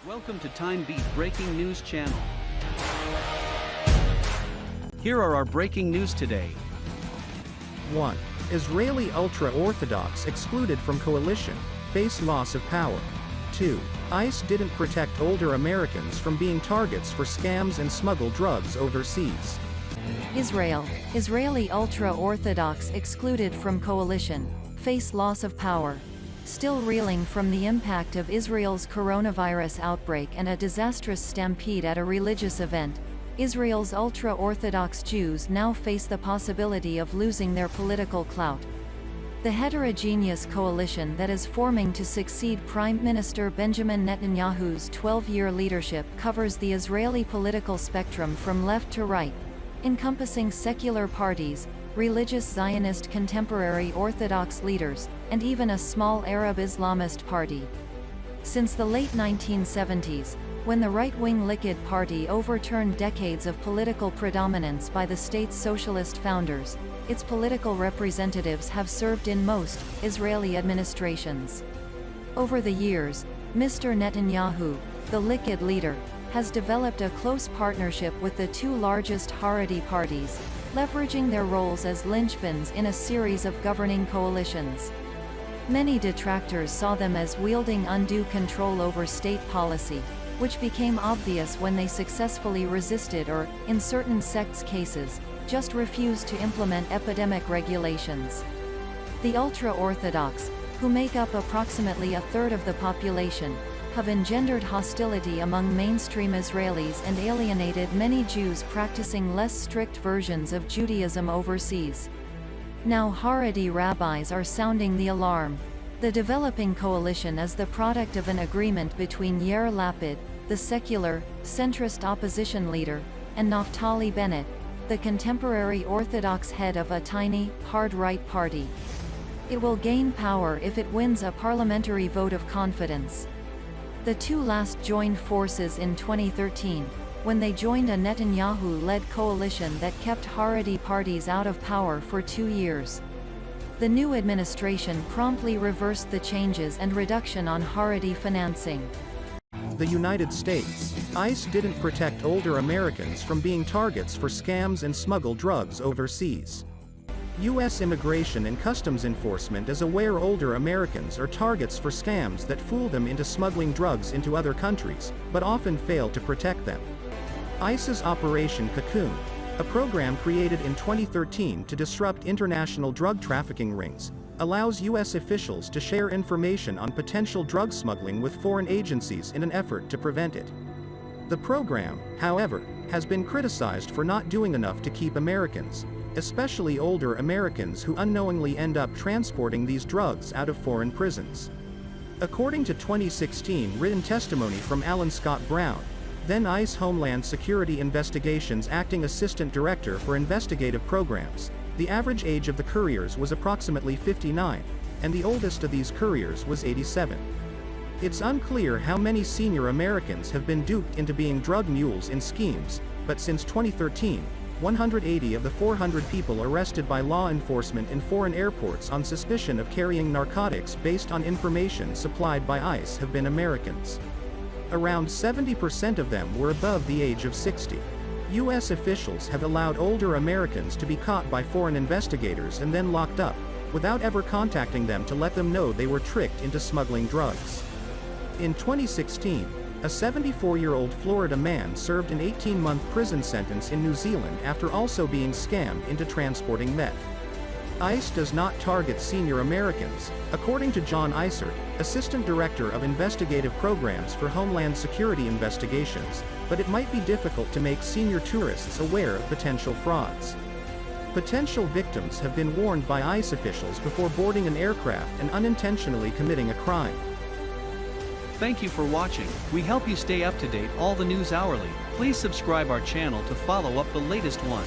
Welcome to TimeBeat Breaking News Channel. Here are our breaking news today. 1. Israeli Ultra-Orthodox excluded from coalition, face loss of power. 2. ICE didn't protect older Americans from being targets for scams and smuggle drugs overseas. Israeli Ultra-Orthodox excluded from coalition, face loss of power. Still reeling from the impact of Israel's coronavirus outbreak and a disastrous stampede at a religious event, Israel's ultra-Orthodox Jews now face the possibility of losing their political clout. The heterogeneous coalition that is forming to succeed Prime Minister Benjamin Netanyahu's 12-year leadership covers the Israeli political spectrum from left to right, encompassing secular parties, religious Zionist contemporary Orthodox leaders, and even a small Arab Islamist party. Since the late 1970s, when the right-wing Likud party overturned decades of political predominance by the state's socialist founders, its political representatives have served in most Israeli administrations. Over the years, Mr. Netanyahu, the Likud leader, has developed a close partnership with the two largest Haredi parties, leveraging their roles as linchpins in a series of governing coalitions. Many detractors saw them as wielding undue control over state policy, which became obvious when they successfully resisted or, in certain sects' cases, just refused to implement epidemic regulations. The ultra-Orthodox, who make up approximately a third of the population, have engendered hostility among mainstream Israelis and alienated many Jews practicing less strict versions of Judaism overseas. Now Haredi rabbis are sounding the alarm. The developing coalition is the product of an agreement between Yair Lapid, the secular, centrist opposition leader, and Naftali Bennett, the contemporary Orthodox head of a tiny, hard-right party. It will gain power if it wins a parliamentary vote of confidence. The two last joined forces in 2013, when they joined a Netanyahu-led coalition that kept Haredi parties out of power for 2 years. The new administration promptly reversed the changes and reduction on Haredi financing. The United States. ICE didn't protect older Americans from being targets for scams and smuggle drugs overseas. U.S. Immigration and Customs Enforcement is aware older Americans are targets for scams that fool them into smuggling drugs into other countries, but often fail to protect them. ICE's Operation Cocoon, a program created in 2013 to disrupt international drug trafficking rings, allows U.S. officials to share information on potential drug smuggling with foreign agencies in an effort to prevent it. The program, however, has been criticized for not doing enough to keep Americans, especially older Americans who unknowingly end up transporting these drugs out of foreign prisons. According to 2016 written testimony from Alan Scott Brown, then ICE Homeland Security Investigations Acting Assistant Director for Investigative Programs, the average age of the couriers was approximately 59, and the oldest of these couriers was 87. It's unclear how many senior Americans have been duped into being drug mules in schemes, but since 2013, 180 of the 400 people arrested by law enforcement in foreign airports on suspicion of carrying narcotics based on information supplied by ICE have been Americans. Around 70% of them were above the age of 60. U.S. officials have allowed older Americans to be caught by foreign investigators and then locked up, without ever contacting them to let them know they were tricked into smuggling drugs. In 2016, a 74-year-old Florida man served an 18-month prison sentence in New Zealand after also being scammed into transporting meth. ICE does not target senior Americans, according to John Isert, Assistant Director of Investigative Programs for Homeland Security Investigations, but it might be difficult to make senior tourists aware of potential frauds. Potential victims have been warned by ICE officials before boarding an aircraft and unintentionally committing a crime. Thank you for watching. We help you stay up to date all the news hourly. Please subscribe our channel to follow up the latest one.